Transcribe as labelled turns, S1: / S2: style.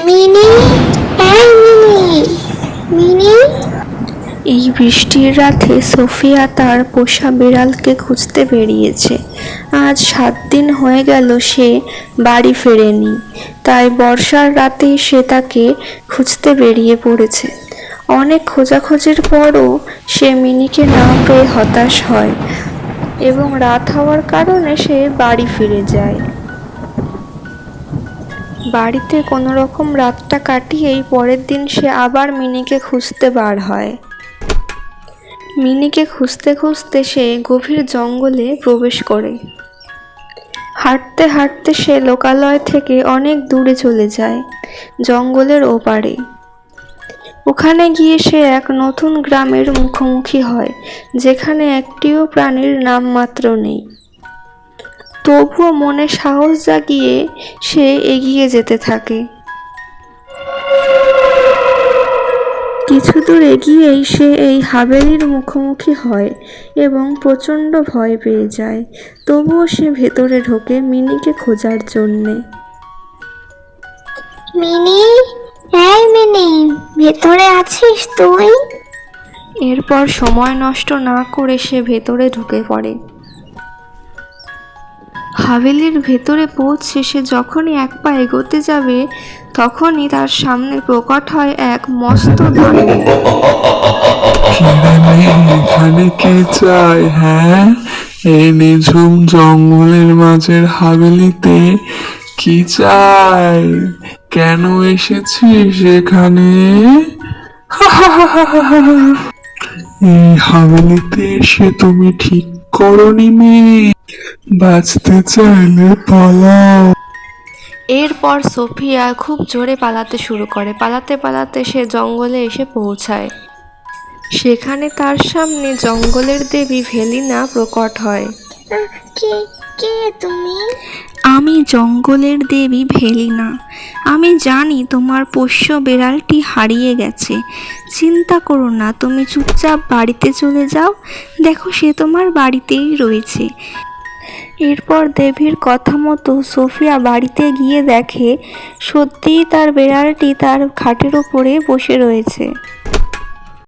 S1: Mini, এই mini, mini.
S2: এই বৃষ্টির রাতে সোফিয়া তার পোষা বিড়ালকে খুঁজতে বেরিয়েছে। আজ 7 দিন হয়ে গেল সে বাড়ি ফেরেনি, তাই বর্ষার রাতেই সে তাকে খুঁজতে বেরিয়ে পড়েছে। অনেক খোঁজাখুঁজির পরও সে মিনিকে না পেয়ে হতাশ হয় এবং রাত হওয়ার কারণে সে বাড়ি ফিরে যায়। বাড়িতে কোনো রকম রাতটা কাটিয়েই পরের দিন সে আবার মিনিকে খুঁজতে বার হয়। মিনিকে খুঁজতে খুঁজতে সে গভীর জঙ্গলে প্রবেশ করে। হাঁটতে হাঁটতে সে লোকালয় থেকে অনেক দূরে চলে যায়, জঙ্গলের ওপারে। ওখানে গিয়ে সে এক নতুন গ্রামের মুখোমুখি হয়, যেখানে একটিও প্রাণীর নামমাত্র নেই। তবুও মনে সাহস জাগিয়ে সে এগিয়ে যেতে থাকে। কিছু দূর এগিয়েই সে এই হাভেলির মুখোমুখি হয় এবং প্রচণ্ড ভয় পেয়ে যায়। তবুও সে ভেতরে ঢোকে মিনিকে খোঁজার জন্যে।
S1: মিনি, এই মিনি, ভেতরে আছিস তুই?
S2: এরপর সময় নষ্ট না করে সে ভেতরে ঢুকে পড়ে। হাভেলির ভেতরে পৌঁছে সে যখনই এক পা এগোতে যাবে, তখনই তার সামনে প্রকট হয় এক মস্ত দানব।
S3: এখানে কে চায়? হ্যাঁ, এই নিঝুম জঙ্গলের মাঝের হাভেলিতে কি চাই? কেন এসেছিস এখানে? এই হাভেলিতে এসে তুমি ঠিক করনি মেয়ে, বাঁচতে চাইলে পালাও।
S2: এরপর সোফিয়া খুব জোরে পালাতে শুরু করে। পালাতে পালাতে সে জঙ্গলে এসে পৌঁছায়। সেখানে তার সামনে জঙ্গলের দেবী ভেলিনা প্রকট হয়।
S1: কে কে তুমি?
S2: আমি জঙ্গলের দেবী ভেলিনা। আমি জানি তোমার পোষ্য বিড়ালটি হারিয়ে গেছে। চিন্তা করো না, তুমি চুপচাপ বাড়িতে চলে যাও। দেখো, সে তোমার বাড়িতেই রয়েছে। এরপর দেবীর কথা মতো সোফিয়া বাড়িতে গিয়ে দেখে সত্যিই তার বিড়ালটি তার খাটের ওপরে বসে রয়েছে।